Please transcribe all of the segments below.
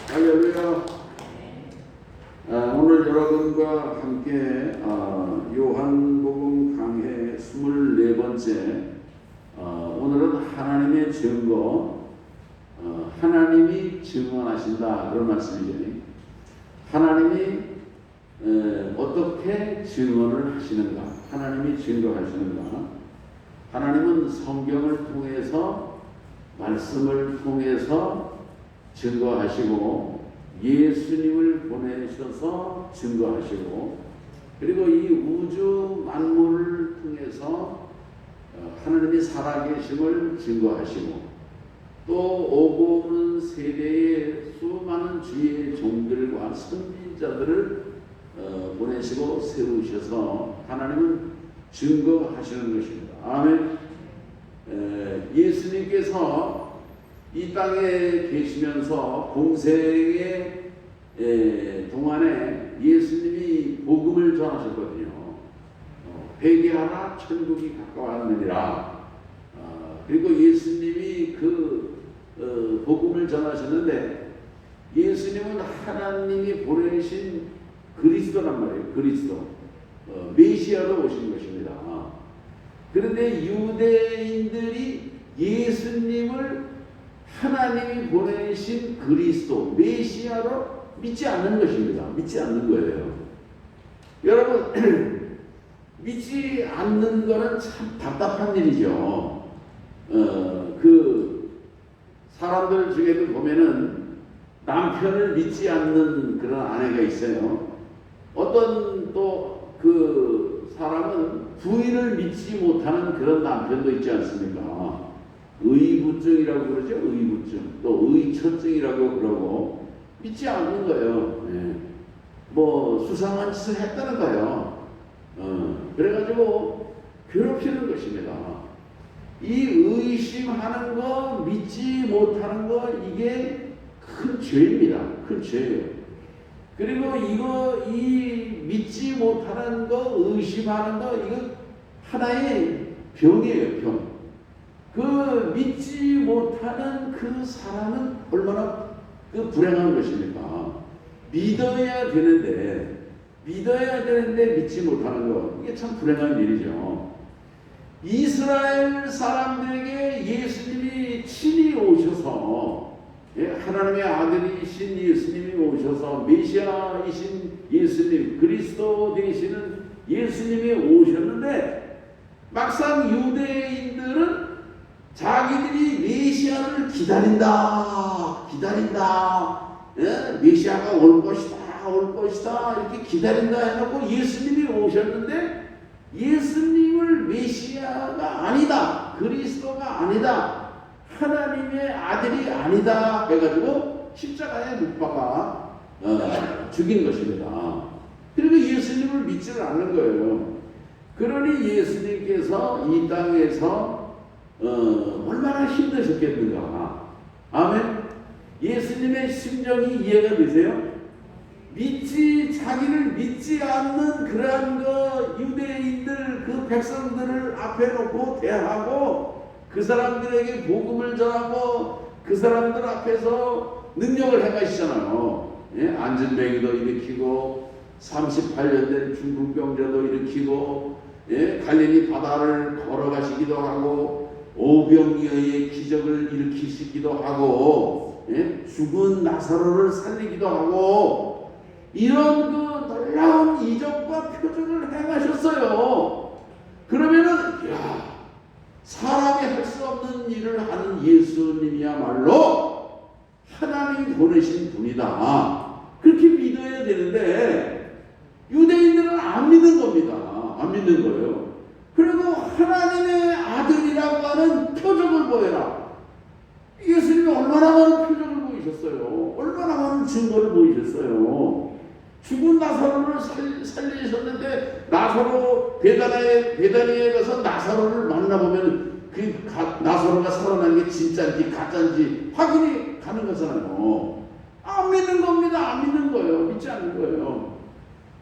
할렐루야. 오늘 여러분과 함께 요한복음 강해 24번째 오늘은 하나님의 증거, 하나님이 증언하신다 그런 말씀이죠. 하나님이 어떻게 증언을 하시는가? 하나님이 증거하시는가? 하나님은 성경을 통해서 말씀을 통해서 증거하시고 예수님을 보내셔서 증거하시고 그리고 이 우주 만물을 통해서 하나님이 살아계심을 증거하시고 또 오고 오는 세대의 수많은 주의 종들과 선지자들을 보내시고 세우셔서 하나님은 증거하시는 것입니다. 아멘. 예수님께서 이 땅에 계시면서 공생의 동안에 예수님이 복음을 전하셨거든요. 회개하라 천국이 가까웠느니라. 그리고 예수님이 그 복음을 전하셨는데 예수님은 하나님이 보내신 그리스도란 말이에요. 그리스도 메시아로 오신 것입니다. 그런데 유대인들이 예수님을 하나님이 보내신 그리스도 메시아로 믿지 않는 것입니다. 믿지 않는 거예요. 여러분 믿지 않는 거는 참 답답한 일이죠. 그 사람들 중에도 보면은 남편을 믿지 않는 그런 아내가 있어요. 어떤 또 그 사람은 부인을 믿지 못하는 그런 남편도 있지 않습니까? 의부증이라고 그러죠. 의부증. 또 의처증이라고 그러고 믿지 않는 거예요. 뭐 수상한 짓을 했다는 거예요. 그래가지고 괴롭히는 것입니다. 이 의심하는 거, 믿지 못하는 거 이게 큰 죄입니다. 큰 죄예요. 그리고 이 믿지 못하는 거, 의심하는 거 이거 하나의 병이에요. 병. 그 믿지 못하는 그 사람은 얼마나 그 불행한 것입니까? 믿어야 되는데 믿지 못하는 것 이게 참 불행한 일이죠. 이스라엘 사람들에게 예수님이 친히 오셔서 하나님의 아들이신 예수님이 오셔서 메시아이신 예수님 그리스도 되시는 예수님이 오셨는데 막상 유대인들은 자기들이 메시아를 기다린다. 메시아가 올 것이다. 이렇게 기다린다 해놓고 예수님이 오셨는데 예수님을 메시아가 아니다. 그리스도가 아니다. 하나님의 아들이 아니다. 해가지고 십자가에 못 박아 죽인 것입니다. 그리고 예수님을 믿지를 않는 거예요. 그러니 예수님께서 이 땅에서 얼마나 힘드셨겠는가. 아멘. 예수님의 심정이 이해가 되세요? 자기를 믿지 않는 그러한 유대인들 그 백성들을 앞에 놓고 대하고 그 사람들에게 복음을 전하고 그 사람들 앞에서 능력을 행하시잖아요. 안전뱅이도 일으키고 38년 된 중풍병자도 일으키고 갈릴리 바다를 걸어가시기도 하고 오병이어의 기적을 일으키시기도 하고 죽은 나사로를 살리기도 하고 이런 그 놀라운 이적과 표적을 행하셨어요. 그러면은 사람이 할 수 없는 일을 하는 예수님이야말로 하나님이 보내신 분이다. 그렇게 믿어야 되는데 유대인들은 안 믿는 겁니다. 안 믿는 거예요. 그리고 하나님의 아들이라고 하는 표적을 보여라. 예수님이 얼마나 많은 표적을 보이셨어요. 얼마나 많은 증거를 보이셨어요. 죽은 나사로를 살리셨는데 나사로 베다니에 가서 나사로를 만나보면 그 나사로가 살아난 게 진짜인지 가짜인지 확인이 가는 거잖아요. 안 믿는 겁니다. 안 믿는 거예요. 믿지 않는 거예요.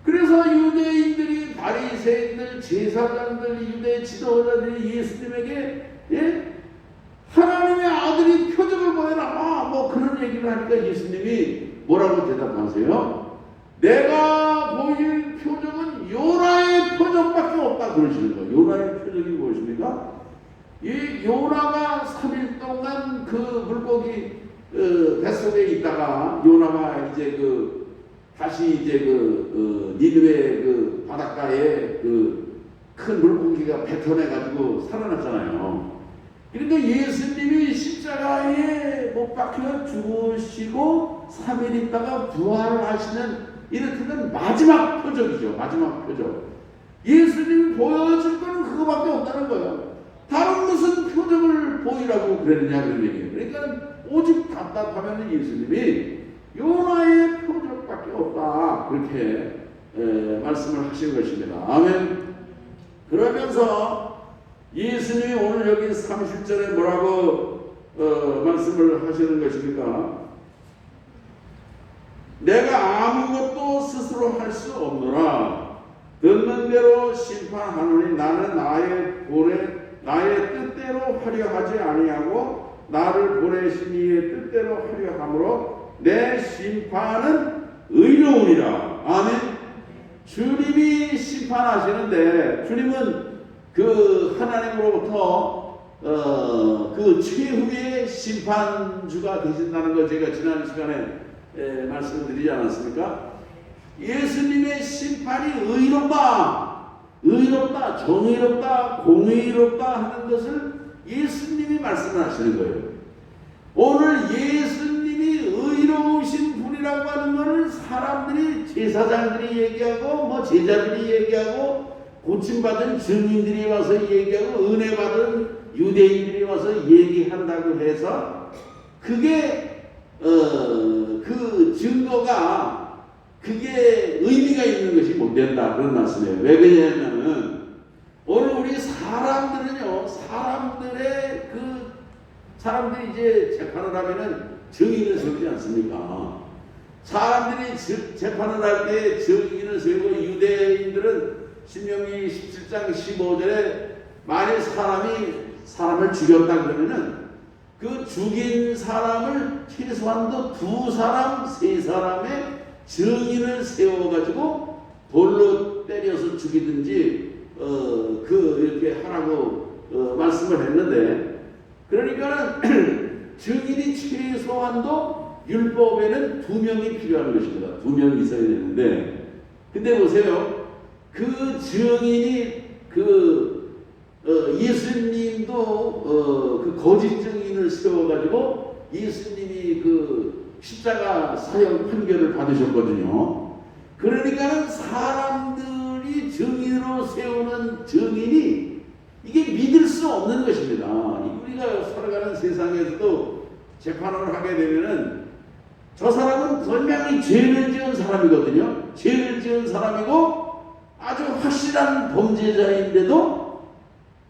그래서 유대인들이 바리새인들, 제사장들, 유대 지도자들이 예수님에게 하나님의 아들이 표적을 보여라. 얘기를 하니까 예수님이 뭐라고 대답하세요? 내가 보일 표적은 요나의 표적밖에 없다 그러시는 거예요. 요나의 표적이 무엇입니까? 이 요나가 3일 동안 그 물고기 뱃속에 있다가 요나가 이제 다시 이제 니느웨 바닷가에 큰 물고기가 뱉어내가지고 살아났잖아요. 그러니까 예수님이 십자가에 못 박혀 죽으시고 3일 있다가 부활하시는 이렇게는 마지막 표적이죠. 마지막 표적. 예수님이 보여줄 거는 그거밖에 없다는 거예요. 다른 무슨 표적을 보이라고 그랬느냐 그런 얘기예요. 그러니까 오직 답답하면 예수님이 요나의 표적밖에 없다 그렇게 말씀을 하신 것입니다. 아멘. 그러면서 예수님이 오늘 여기 30절에 뭐라고 말씀을 하시는 것입니까? 내가 아무것도 스스로 할 수 없노라. 듣는 대로 심판하노니 나는 나의 뜻대로 하려 하지 아니하고 나를 보내신 이의 뜻대로 하려 함으로 내 심판은 의로우니라. 아멘. 주님이 심판하시는데 주님은 그 하나님으로부터 그 최후의 심판주가 되신다는 걸 제가 지난 시간에 말씀드리지 않았습니까? 예수님의 심판이 의롭다, 정의롭다, 공의롭다 하는 것을 예수님이 말씀을 하시는 거예요. 오늘 예수님이 의로우신 분이라고 하는 것을 사람들이, 제사장들이 얘기하고 제자들이 얘기하고 고침받은 증인들이 와서 얘기하고 은혜 받은 유대인들이 와서 얘기한다고 해서 그게 그 증거가 그게 의미가 있는 것이 못 된다 그런 말씀이에요. 왜 그러냐면은 오늘 우리 사람들은요, 사람들이 이제 재판을 하면은 증인을 세우지 않습니까? 사람들이 재판을 할 때 증인을 세우고 유대인들은 신명기 17장 15절에 만일 사람을 죽였다 그러면은 그 죽인 사람을 최소한도 2사람, 3사람의 증인을 세워가지고 돌로 때려서 죽이든지 이렇게 하라고 말씀을 했는데, 그러니까는 증인이 최소한도 율법에는 2명이 필요한 것입니다. 2명이 있어야 되는데, 근데 보세요. 그 증인이 예수님도 그 거짓 증인을 세워가지고 예수님이 십자가 사형 판결을 받으셨거든요. 그러니까는 사람들이 증인으로 세우는 증인이 이게 믿을 수 없는 것입니다. 우리가 살아가는 세상에서도 재판을 하게 되면은 저 사람은 분명히 죄를 지은 사람이거든요. 죄를 지은 사람이고 아주 확실한 범죄자인데도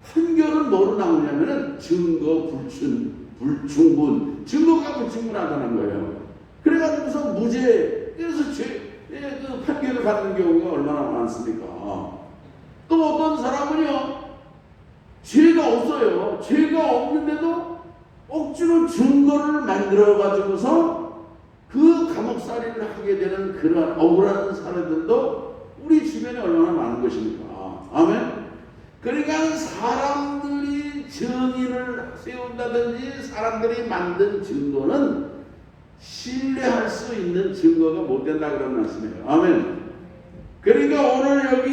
판결은 뭐로 나오냐면은 증거 불충분, 증거가 불충분하다는 거예요. 그래가지고서 무죄, 그래서 그 판결을 받는 경우가 얼마나 많습니까? 또 어떤 사람은요, 죄가 없어요. 죄가 없는데도 억지로 증거를 만들어가지고서 그 감옥살이를 하게 되는 그런 억울한 사례들도 우리 주변에 얼마나 많은 것입니까? 아멘? 그러니까 사람들이 증인을 세운다든지 사람들이 만든 증거는 신뢰할 수 있는 증거가 못 된다 그런 말씀이에요. 아멘. 그러니까 오늘 여기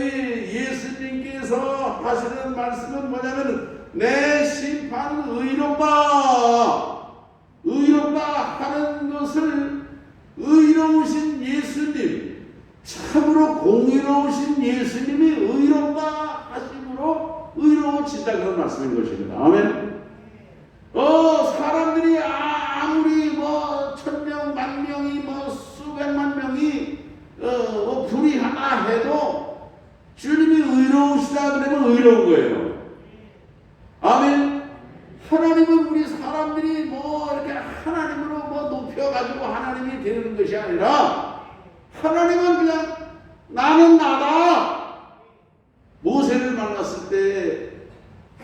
예수님께서 하시는 말씀은 뭐냐면 내 심판은 의롭다 하는 것을 의로우신 예수님, 참으로 공의로우신 예수님이 의롭다 하심으로 의로워진다 그런 말씀인 것입니다. 아멘. 사람들이 아무리 1000명, 10,000명이 수백만 명이 불의하나 해도 주님이 의로우시다 그러면 의로운 거예요. 아멘. 하나님은 우리 사람들이 이렇게 하나님으로 높여가지고 하나님이 되는 것이 아니라 하나님은 그냥 나는 나다. 모세를 만났을 때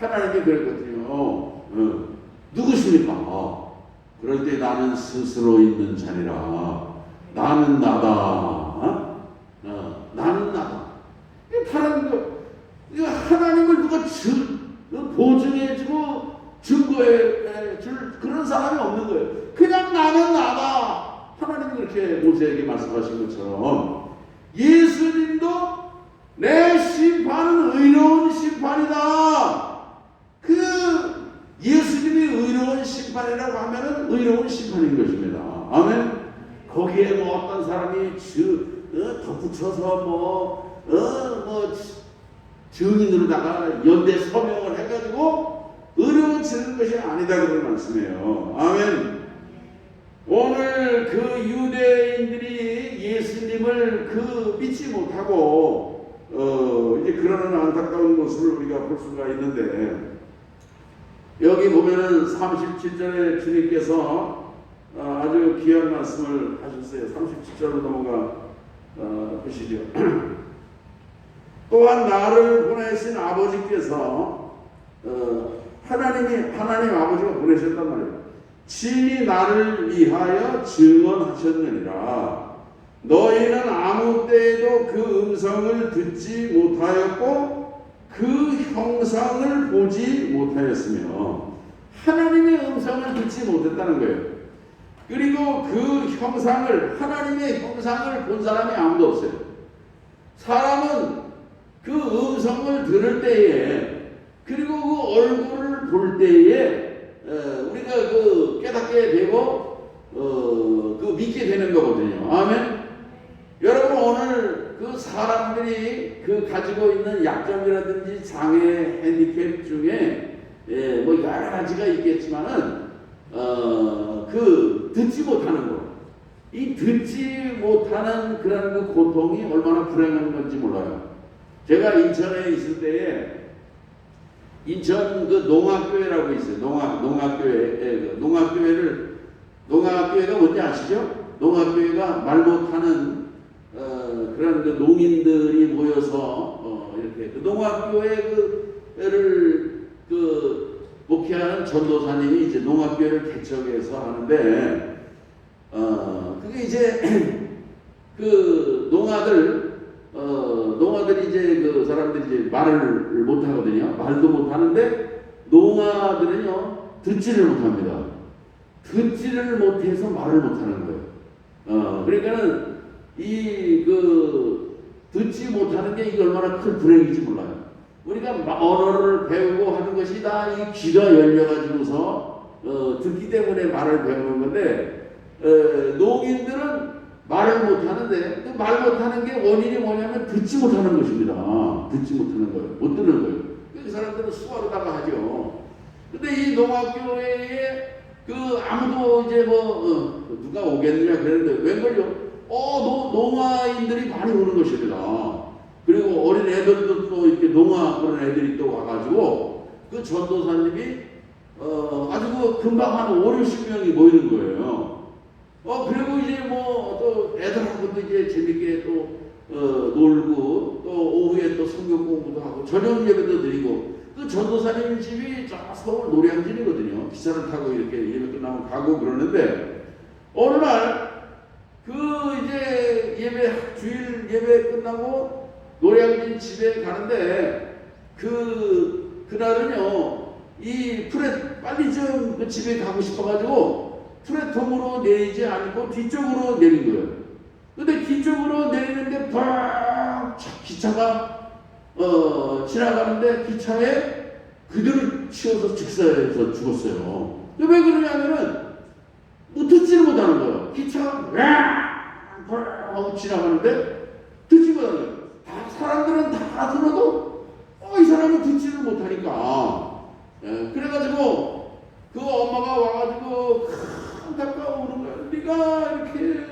하나님이 그랬거든요. 누구십니까? 그럴 때 나는 스스로 있는 자니라. 나는 나다. 나는 나다. 다른 거, 하나님을 누가 보증해주고 증거해줄 그런 사람이 없는 거예요. 그냥 나는 나다. 하나님이 그렇게 모세에게 말씀하신 것처럼 예수님도 내 심판은 의로운 심판이다. 그 예수님이 의로운 심판이라고 하면은 의로운 심판인 것입니다. 아멘. 거기에 뭐 어떤 사람이 덧붙여서 증인으로다가 연대 서명을 해가지고 의로워지는 것이 아니다 그런 말씀이에요. 아멘. 오늘 그 유대인들이 예수님을 믿지 못하고 이제 그러는 안타까운 모습을 우리가 볼 수가 있는데, 여기 보면은 37절에 주님께서 아주 귀한 말씀을 하셨어요. 37절로 넘어가 보시죠. 또한 나를 보내신 아버지께서 하나님 아버지가 보내셨단 말이에요. 친히 나를 위하여 증언하셨느니라. 너희는 아무 때에도 그 음성을 듣지 못하였고 그 형상을 보지 못하였으며, 하나님의 음성을 듣지 못했다는 거예요. 그리고 그 형상을, 하나님의 형상을 본 사람이 아무도 없어요. 사람은 그 음성을 들을 때에, 그리고 그 얼굴을 볼 때에 우리가 깨닫게 되고 믿게 되는 거거든요. 아멘. 여러분, 오늘 그 사람들이 가지고 있는 약점이라든지 장애, 핸디캡 중에 뭐 여러 가지가 있겠지만은 듣지 못하는 거, 이 듣지 못하는 그런 그 고통이 얼마나 불행한 건지 몰라요. 제가 인천에 있을 때에 인천 농악교회라고 있어요. 농악교회가 뭔지 아시죠? 농악교회가 말 못하는 그런 농인들이 모여서 이렇게 농악교회를 목회하는 전도사님이 이제 농악교회를 개척해서 하는데, 그게 이제 농아들이 이제 사람들이 이제 말을 못 하거든요. 말도 못 하는데 농아들은요 듣지를 못합니다. 듣지를 못해서 말을 못 하는 거예요. 그러니까는 듣지 못하는 게 이게 얼마나 큰 불행인지 몰라요. 우리가 언어를 배우고 하는 것이 다 이 귀가 열려가지고서 듣기 때문에 말을 배우는 건데, 농인들은 말을 못하는데, 그 말 못하는 게 원인이 뭐냐면 듣지 못하는 것입니다. 듣지 못하는 거예요. 못 듣는 거예요. 그 사람들은 수화로다가 하죠. 근데 이 농학교에 아무도 이제 누가 오겠느냐 그랬는데 웬걸요? 농아인들이 많이 오는 것입니다. 그리고 어린 애들도 또 이렇게 그런 애들이 또 와가지고 그 전도사님이 아주 금방 한 5, 60명이 모이는 거예요. 그리고 이제 또 애들하고도 이제 재밌게 또 놀고, 또 오후에 또 성경 공부도 하고 저녁 예배도 드리고, 그 전도사님 집이 저 서울 노량진이거든요. 기차를 타고 이렇게 예배 끝나면 가고 그러는데, 어느 날 이제 주일 예배 끝나고 노량진 집에 가는데, 그날은요 이 빨리 좀 그 집에 가고 싶어가지고 플랫폼으로 내리지 않고 뒤쪽으로 내린 거예요. 근데 뒤쪽으로 내리는데 기차가 지나가는데 기차에 그들을 치워서 직사해서 죽었어요. 왜 그러냐면은 듣지를 못하는 거예요. 기차가 하고 지나가는데 듣지 못하는 거예요. 사람들은 다 들어도 이 사람은 듣지를 못하니까. 그래가지고 그 엄마가 와가지고 안타까워오는 거야. 네가 이렇게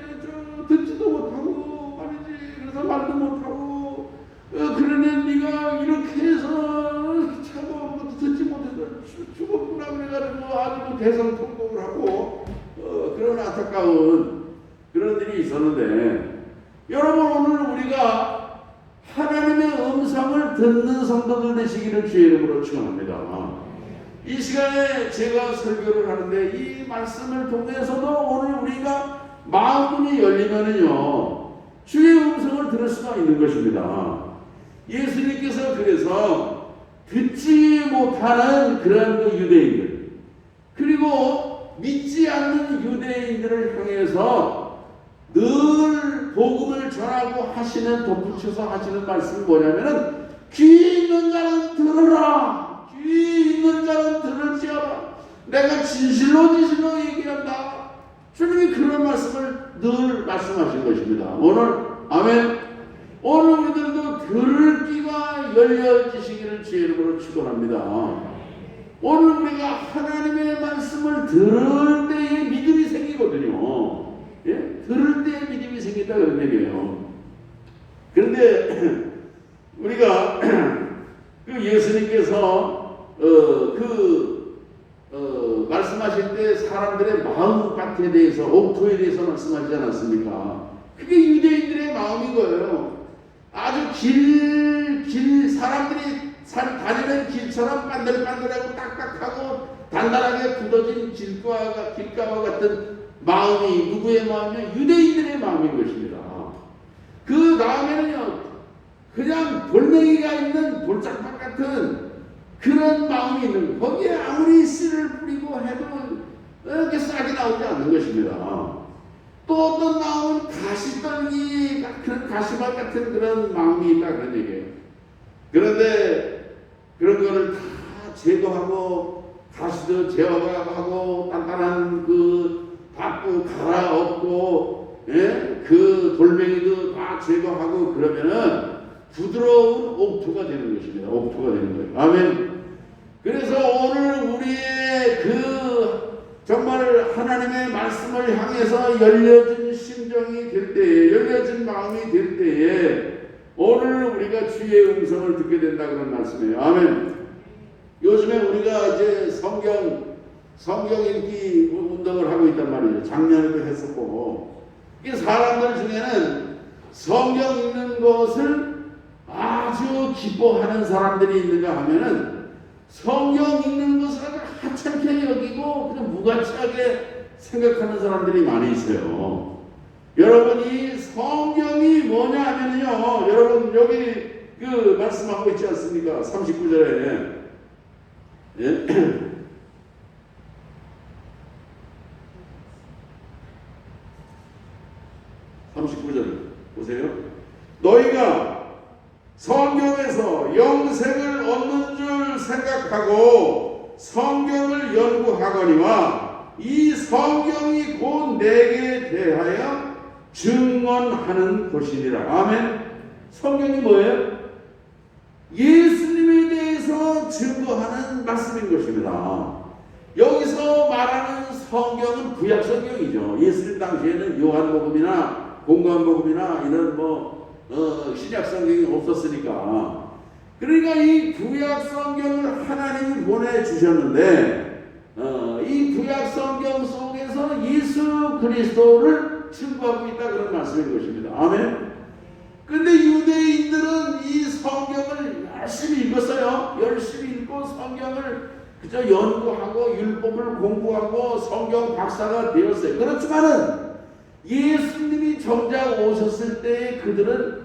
듣지도 못하고 말이지. 그래서 말도 못하고 그러니 네가 이렇게 해서 차도 듣지 못해서 죽었구나 그래가지고 아주 대성통곡을 하고 그런 안타까운 그런 일이 있었는데, 여러분, 오늘 우리가 하나님의 음성을 듣는 성도들 되시기를 주의 이름으로 축원합니다. 이 시간에 제가 설교를 하는데 이 말씀을 통해서도 오늘 우리가 마음문이 열리면은요, 주의 음성을 들을 수가 있는 것입니다. 예수님께서 그래서 듣지 못하는 그런 그 유대인들, 그리고 믿지 않는 유대인들을 향해서 늘 복음을 전하고 하시는, 덧붙여서 하시는 말씀이 뭐냐면은, 귀 있는 자는 들으라. 귀 있는 자는 들을지어다. 내가 진실로 얘기한다. 주님이 그런 말씀을 늘 말씀하신 것입니다. 오늘 아멘. 오늘 우리들도 들을 귀가 열려지시기를 주의 이름으로 축원합니다. 오늘 우리가 하나님의 말씀을 들을 때에 믿음이 생기거든요. 예? 들을 때에 믿음이 생긴다 그런 얘기예요. 그런데 우리가 그 예수님께서 말씀하실 때 사람들의 마음밭에 대해서, 옥토에 대해서 말씀하지 않았습니까? 그게 유대인들의 마음인 거예요. 아주 사람들이 다니는 길처럼 반들반들하고 딱딱하고 단단하게 굳어진 길가와 같은 마음이 누구의 마음이냐? 유대인들의 마음인 것입니다. 그 다음에는요, 그냥 돌멩이가 있는 돌짝밭 같은 그런 마음이 있는, 거기에 아무리 씨를 뿌리고 해도 이렇게 싹이 나오지 않는 것입니다. 또 어떤 마음은 가시떨기, 그런 가시밭 같은 그런 마음이 있다 그런 얘기예요. 그런데 그런 거를 다 제거하고 가시도 제거하고 단단한 그 밭도 갈아엎고, 예? 그 돌멩이도 다 제거하고 그러면은 부드러운 옥토가 되는 것입니다. 옥토가 되는 거예요. 아멘. 그래서 오늘 우리의 정말 하나님의 말씀을 향해서 열려진 심정이 될 때에, 열려진 마음이 될 때에 오늘 우리가 주의 음성을 듣게 된다 그런 말씀이에요. 아멘. 요즘에 우리가 이제 성경 읽기 운동을 하고 있단 말이에요. 작년에도 했었고, 이 사람들 중에는 성경 읽는 것을 아주 기뻐하는 사람들이 있는가 하면은 성경 읽는 것을 하찮게 여기고 그냥 무가치하게 생각하는 사람들이 많이 있어요. 여러분이 성경이 뭐냐 하면요, 여러분 여기 그 말씀하고 있지 않습니까? 39절에 예? 39절 보세요. 너희가 성경에서 영생을 얻는 줄 생각하고 성경을 연구하거니와 이 성경이 곧 내게 대하여 증언하는 것이니라. 아멘. 성경이 뭐예요? 예수님에 대해서 증거하는 말씀인 것입니다. 여기서 말하는 성경은 구약 성경이죠. 예수님 당시에는 요한복음이나 공관복음이나 이런 신약 성경이 없었으니까. 그러니까 이 구약 성경을 하나님이 보내주셨는데, 이 구약 성경 속에서 예수 그리스도를 증거하고 있다 그런 말씀인 것입니다. 아멘. 근데 유대인들은 이 성경을 열심히 읽었어요. 열심히 읽고 성경을 그저 연구하고 율법을 공부하고 성경 박사가 되었어요. 그렇지만은 예수님이 정작 오셨을 때 그들은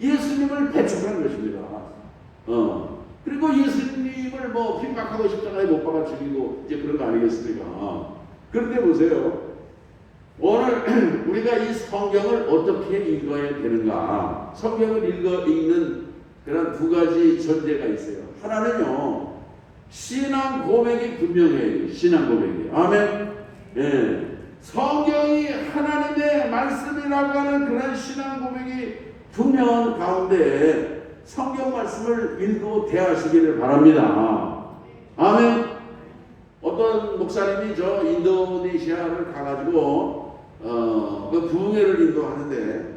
예수님을 배척한 것입니다. 그리고 예수님을 핍박하고 십자가에 못 박아 죽이고 이제 그런 거 아니겠습니까? 그런데 보세요. 오늘 우리가 이 성경을 어떻게 읽어야 되는가? 성경을 읽는 그런 두 가지 전제가 있어요. 하나는요, 신앙 고백이 분명해야 돼요. 신앙 고백이. 아멘. 예. 성경이 하나님의 말씀이라고 하는 그런 신앙 고백이 분명한 가운데 성경 말씀을 읽고 대하시기를 바랍니다. 아멘. 어떤 목사님이 저 인도네시아를 가가지고 그 부흥회를 인도하는데,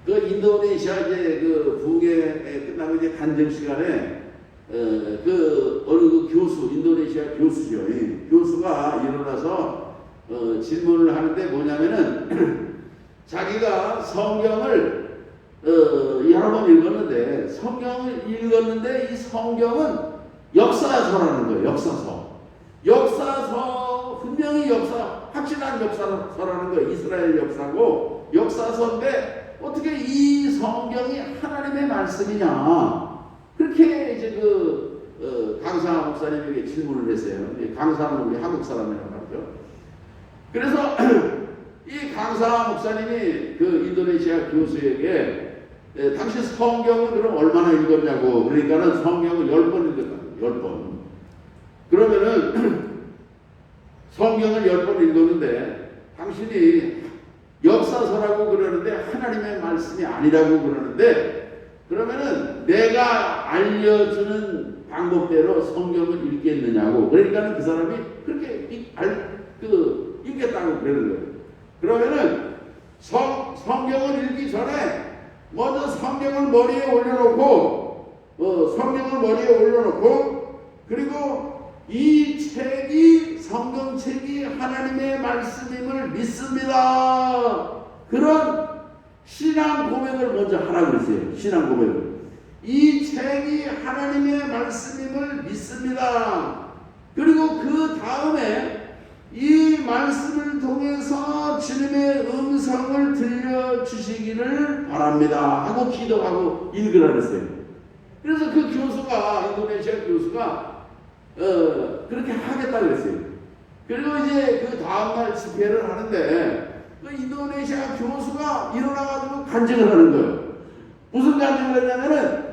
그 인도네시아 이제 그 부흥회 끝나고 이제 간증 시간에 어느 그 교수, 인도네시아 교수죠. 교수가 일어나서 질문을 하는데 뭐냐면은 자기가 성경을 여러 번 읽었는데 이 성경은 역사서라는 거예요. 역사서 분명히 확실한 역사서라는 거예요. 이스라엘 역사고 역사서인데 어떻게 이 성경이 하나님의 말씀이냐? 그렇게 이제 강사 목사님에게 질문을 했어요. 강사는 우리 한국 사람이라고 하죠. 그래서 이 강사 목사님이 인도네시아 교수에게 당시 성경을 그럼 얼마나 읽었냐고. 그러니까는 성경을 10번 읽었다고. 10번. 그러면은 성경을 10번 읽었는데 당신이 역사서라고 그러는데 하나님의 말씀이 아니라고 그러는데 그러면은 내가 알려주는 방법대로 성경을 읽겠느냐고. 그러니까는 그 사람이 그렇게 읽겠다고 그러는 거예요. 그러면은 성경을 읽기 전에 먼저 성경을 머리에 올려놓고 그리고 이 책이 성경책이 하나님의 말씀임을 믿습니다. 그런 신앙 고백을 먼저 하라고 그랬어요. 신앙 고백을. 이 책이 하나님의 말씀임을 믿습니다. 그리고 그 다음에 이 말씀을 통해서 주님의 음성을 들려주시기를 바랍니다 하고 기도하고 읽으라 그랬어요. 그래서 그 교수가, 인도네시아 교수가 그렇게 하겠다고 그랬어요. 그리고 이제 그 다음날 집회를 하는데 그 인도네시아 교수가 일어나가지고 간증을 하는 거예요. 무슨 간증을 했냐면은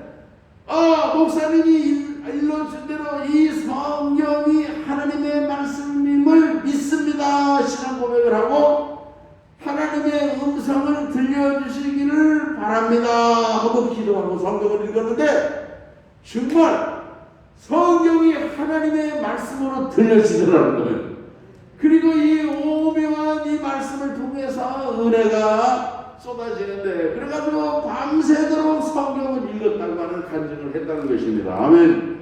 목사님이 일러준 대로 이 성경이 하나님의 말씀임을 믿습니다. 신앙 고백을 하고 하나님의 음성을 들려주시기를 바랍니다 하고 기도하고 성경을 읽었는데 정말 성경이 하나님의 말씀으로 들려지더라는 거예요. 그리고 이 오묘한 이 말씀을 통해서 은혜가 쏟아지는데 그래가지고 밤새도록 성경을 읽었다고 하는 간증을 했다는 것입니다. 아멘.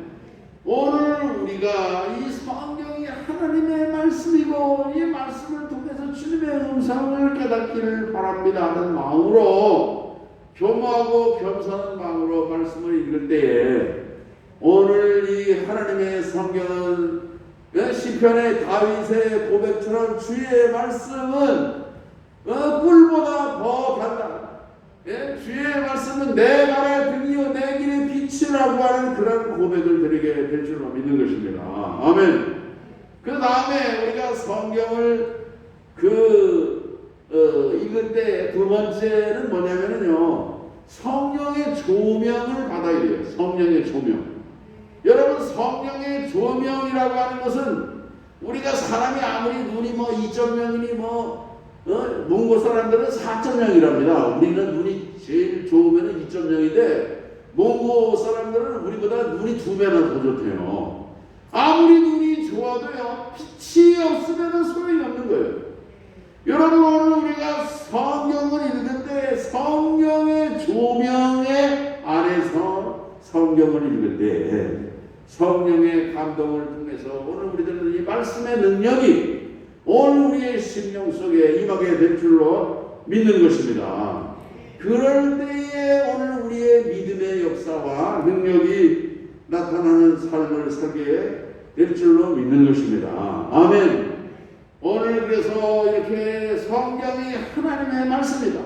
오늘 우리가 이 성경이 하나님의 말씀이고 이 말씀을 통해서 주님의 음성을 깨닫기를 바랍니다 하는 마음으로 겸허하고 겸손한 마음으로 말씀을 읽을 때에 오늘 이 하나님의 성경은 시편의 다윗의 고백처럼 주의 말씀은 꿀보다 더 달다. 주의 말씀은 내 발의 등이요 내 길의 빛이라고 하는 그런 고백을 드리게 될 줄로 믿는 것입니다. 아멘. 그 다음에 우리가 성경을 읽을 때 두 번째는 뭐냐면요, 성령의 조명을 받아야 돼요. 성령의 조명. 여러분, 성령의 조명이라고 하는 것은 우리가 사람이 아무리 눈이 2.0이니 몽고 사람들은 4.0이랍니다. 우리는 눈이 제일 좋으면 2.0인데 몽고 사람들은 우리보다 눈이 2배나 더 좋대요. 아무리 눈이 좋아도요, 빛이 없으면 소용이 없는 거예요. 여러분, 오늘 우리가 성경을 읽을 때 성령의 조명의 안에서 성경을 읽을 때 성령의 감동을 통해서 오늘 우리들은 이 말씀의 능력이 오늘 우리의 심령 속에 임하게 될 줄로 믿는 것입니다. 그럴 때에 오늘 우리의 믿음의 역사와 능력이 나타나는 삶을 살게 될 줄로 믿는 것입니다. 아멘. 오늘 그래서 이렇게 성경이 하나님의 말씀이다.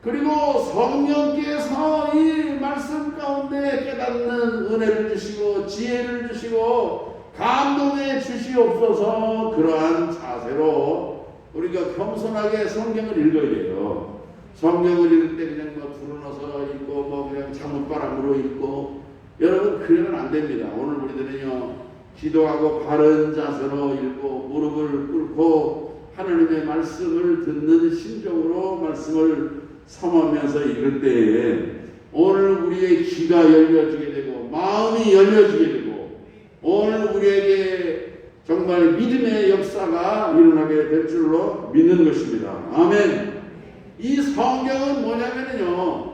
그리고 성령께서 이 말씀 가운데 깨닫는 은혜를 주시고 지혜를 주시고 감동해 주시옵소서. 그러한 자세로 우리가 겸손하게 성경을 읽어야 돼요. 성경을 읽을 때 그냥 두루너서 읽고 그냥 잠옷바람으로 읽고, 여러분 그러면 안 됩니다. 오늘 우리들은요, 기도하고 바른 자세로 읽고 무릎을 꿇고 하나님의 말씀을 듣는 심정으로 말씀을 삼으면서 읽을 때에 오늘 우리의 귀가 열려지게 되고 마음이 열려지게 되고 오늘 우리에게 정말 믿음의 역사가 일어나게 될 줄로 믿는 것입니다. 아멘. 이 성경은 뭐냐면요,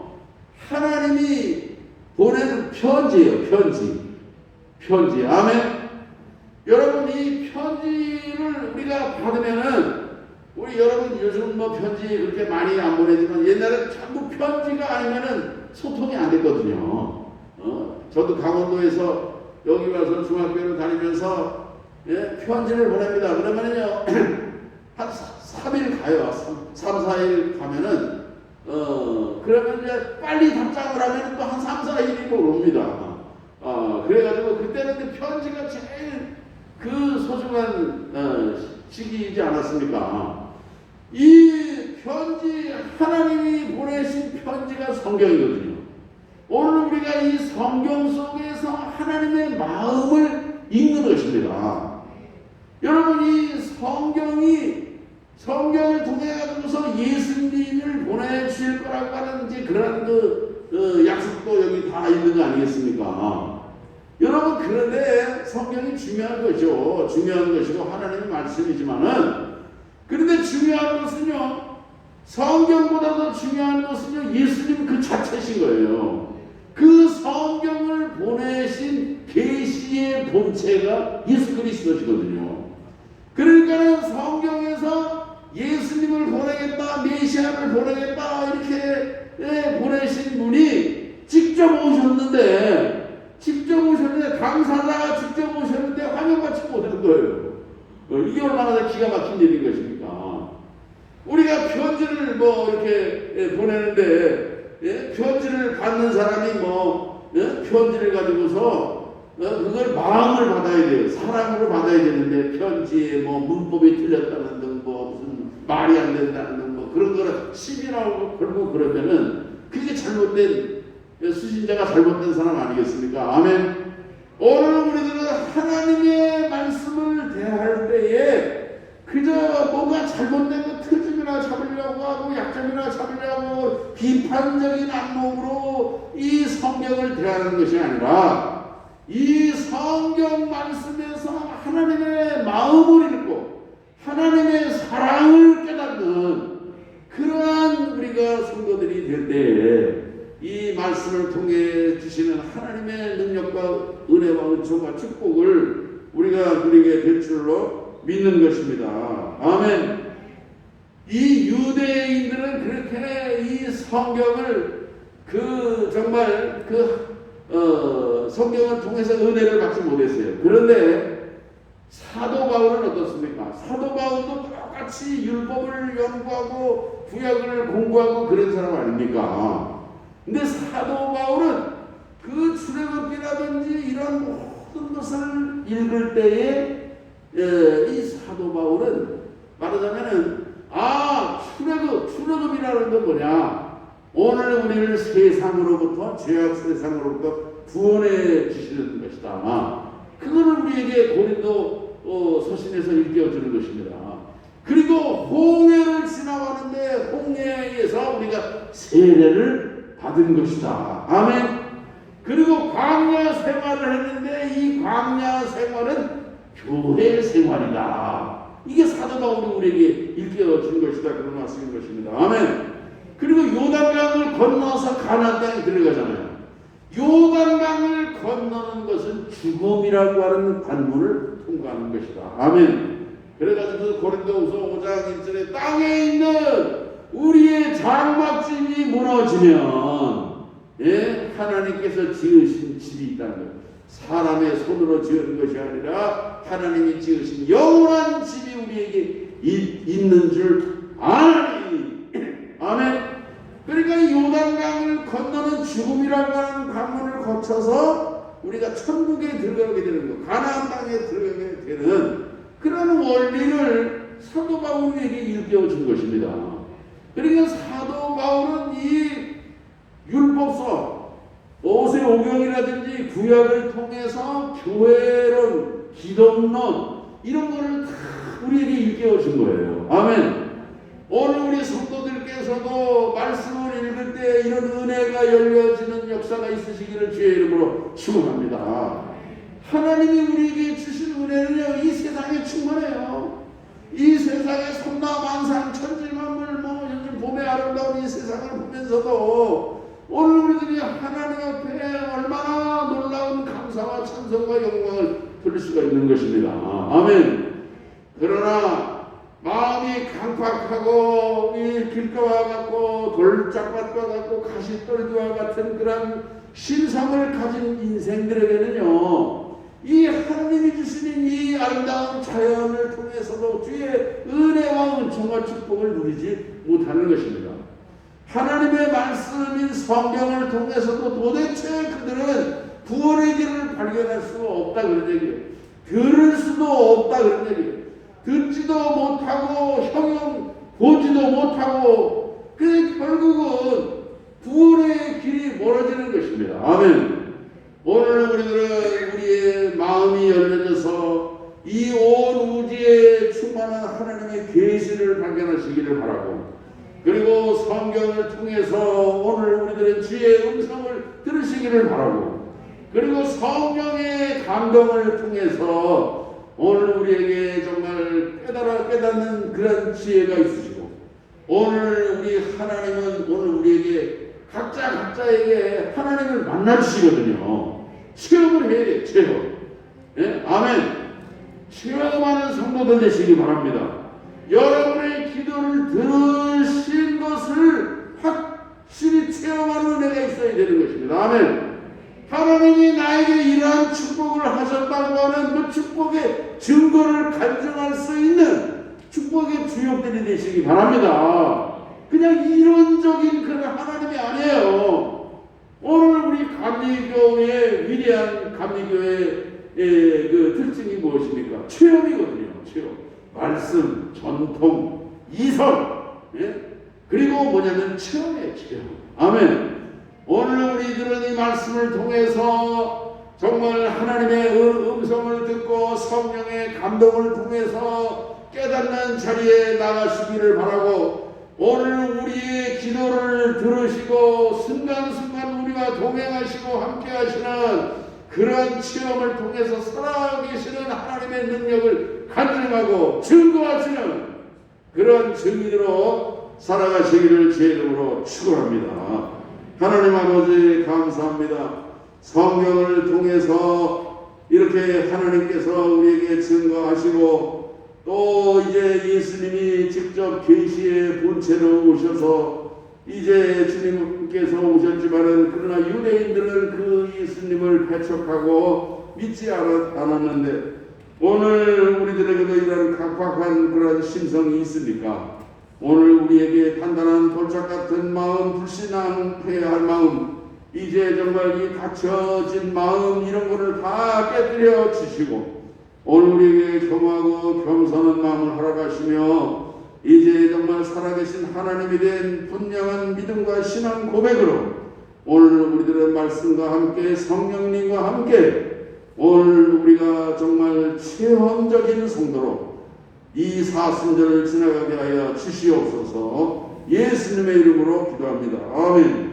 하나님이 보내는 편지예요. 편지. 아멘. 여러분, 이 편지를 우리가 받으면은, 우리 여러분 요즘 편지 그렇게 많이 안 보내지만 옛날에 전부 편지가 아니면은 소통이 안 됐거든요. 저도 강원도에서 여기 와서 중학교를 다니면서 편지를 보냅니다. 그러면은요 한 3일 가요. 3, 4일 가면은 그러면 이제 빨리 답장을 하면 또 한 3, 4일이 옵니다. 그래가지고 그때는 그 편지가 제일 그 소중한 시기이지 않았습니까? 이 편지, 하나님이 보내신 편지가 성경이거든요. 오늘 우리가 이 성경 속에서 하나님의 마음을 읽는 것입니다. 여러분, 이 성경을 통해 가지고서 예수님을 보내주실 거라고 하는 이제 그런 약속도 여기 다 있는 거 아니겠습니까? 여러분, 그런데 성경이 중요한 거죠. 중요한 것이고 하나님의 말씀이지만은, 그런데 중요한 것은요, 성경보다 더 중요한 것은요, 예수님 그 자체신 거예요. 그 성경을 보내신 계시의 본체가 예수 그리스도시거든요. 그러니까 성경에서 예수님을 보내겠다, 메시아를 보내겠다 이렇게 보내신 분이 직접 오셨는데 당사자가 직접 오셨는데 환영받지 못한 거예요. 이게 얼마나 기가 막힌 일인 것입니까? 우리가 편지를 이렇게 보내는데 편지를 받는 사람이 편지를 가지고서 그걸 마음을 받아야 돼요. 사랑으로 받아야 되는데 편지에 문법이 틀렸다는 등 무슨 말이 안 된다는 등 그런 거를 시비라고 걸고 그러면은 그게 잘못된 수신자가 잘못된 사람 아니겠습니까? 아멘. 오늘 우리들은 하나님의 말씀을 대할 때에 그저 뭔가 잘못된 거 트집이나 잡으려고 하고 약점이나 잡으려고 비판적인 안목으로 이 성경을 대하는 것이 아니라 이 성경 말씀에서 하나님의 마음을 읽고 하나님의 사랑을 깨닫는 그러한 우리가 성도들이 될 때에 이 말씀을 통해 주시는 하나님의 능력과 은혜와 은총과 축복을 우리가 누리게 될 줄로 믿는 것입니다. 아멘. 이 유대인들은 그렇게 이 성경을 정말 성경을 통해서 은혜를 받지 못했어요. 그런데 사도 바울은 어떻습니까? 사도 바울도 똑같이 율법을 연구하고 구약을 공부하고 그런 사람 아닙니까? 근데 사도 바울은 그 출애굽기라든지 이런 모든 것을 읽을 때에 이 사도 바울은 말하자면은 출애굽이라는 건 뭐냐? 오늘 우리를 세상으로부터 죄악 세상으로부터 구원해 주시는 것이다. 그거를 우리에게 고린도 서신에서 일깨워주는 것입니다. 그리고 홍해를 지나가는데 홍해에서 우리가 세례를 받은 것이다. 아멘. 그리고 광야 생활을 했는데 이 광야 생활은 교회 생활이다. 이게 사도 바울이 우리에게 일깨워준 것이다. 그런 말씀인 것입니다. 아멘. 그리고 요단강을 건너서 가나안 땅에 들어가잖아요. 요단강을 건너는 것은 죽음이라고 하는 관문을 통과하는 것이다. 아멘. 그래가지고 고린도후서 5장 1절에 땅에 있는 우리의 장막집이 무너지면 하나님께서 지으신 집이 있다는 것. 사람의 손으로 지은 것이 아니라 하나님이 지으신 영원한 집이 우리에게 있는 줄 아니. 아멘. 그러니까 요단강을 건너는 죽음이라고 하는 관문을 거쳐서 우리가 천국에 들어가게 되는 것, 가나안 땅에 들어가게 되는 그런 원리를 사도 바울에게 일깨워준 것입니다. 그러니까 사도 바울은 이 율법서, 모세오경이라든지 구약을 통해서 교회론, 기독론 이런 거를 다 우리에게 일깨워준 거예요. 아멘. 오늘 우리 성도들께서도 말씀을 읽을 때 이런 은혜가 열려지는 역사가 있으시기를 주의 이름으로 축원합니다. 하나님이 우리에게 주신 은혜는요, 이 세상에 충분해요. 이 세상에 섬나만상 천지만물 요즘 봄의 아름다운 이 세상을 보면서도 오늘 우리들이 하나님 앞에 얼마나 놀라운 감사와 찬송과 영광을 돌릴 수가 있는 것입니다. 아멘. 그러나 마음이 강팍하고 이 길가와 같고 돌짝밭과 같고 가시떨기와 같은 그런 신상을 가진 인생들에게는요, 이 하나님이 주시는 이 아름다운 자연을 통해서도 주의 은혜와 은총과 축복을 누리지 못하는 것입니다. 하나님의 말씀인 성경을 통해서도 도대체 그들은 구원의 길을 발견할 수 없다 그런 얘기예요. 들을 수도 없다 그런 얘기예요. 듣지도 못하고 형용 보지도 못하고 그 결국은 구원의 길이 멀어지는 것입니다. 아멘. 오늘 우리들은 우리의 마음이 열려져서 이 온 우주에 충만한 하나님의 계시를 발견하시기를 바라고, 그리고 성경을 통해서 오늘 우리들은 주의 음성을 들으시기를 바라고, 그리고 성령의 감동을 통해서 오늘 우리에게 정말 깨닫는 그런 지혜가 있으시고, 오늘 우리 하나님은 오늘 우리에게 각자에게 하나님을 만나주시거든요. 체험을 해야 돼요. 체험. 예? 아멘. 체험하는 성도들 되시기 바랍니다. 여러분의 기도를 들으신 것을 확실히 체험하는 은혜가 있어야 되는 것입니다. 아멘. 하나님이 나에게 이러한 축복을 하셨다고 하는 그 축복의 증거를 간증할 수 있는 축복의 주역들이 되시기 바랍니다. 그냥 이론적인 그런 하나님이 아니에요. 오늘 우리 감리교회의 위대한 감리교회의 그 특징이 무엇입니까? 체험이거든요. 체험. 말씀, 전통, 이설, 예? 그리고 뭐냐면 체험이에요. 체험. 아멘. 오늘 우리들은 이 말씀을 통해서 정말 하나님의 음성을 듣고 성령의 감동을 통해서 깨닫는 자리에 나가시기를 바라고, 오늘 우리의 기도를 들으시고 순간순간 우리와 동행하시고 함께 하시는 그런 체험을 통해서 살아계시는 하나님의 능력을 간증하고 증거하시는 그런 증인으로 살아가시기를 주의 이름으로 축원합니다. 하나님 아버지 감사합니다. 성경을 통해서 이렇게 하나님께서 우리에게 증거하시고, 또 이제 예수님이 직접 계시의 본체로 오셔서 이제 주님께서 오셨지만은, 그러나 유대인들은 그 예수님을 배척하고 믿지 않았는데, 오늘 우리들에게도 이런 각박한 그런 심성이 있습니까? 오늘 우리에게 단단한 돌짝 같은 마음, 불신앙해야 할 마음, 이제 정말 이 닫혀진 마음, 이런 거를 다 깨뜨려 주시고, 오늘 우리에게 겸하고 겸손한 마음을 허락하시며, 이제 정말 살아계신 하나님이 된 분명한 믿음과 신앙 고백으로 오늘 우리들의 말씀과 함께 성령님과 함께 오늘 우리가 정말 체험적인 성도로 이 사순절을 지나가게 하여 주시옵소서. 예수님의 이름으로 기도합니다. 아멘.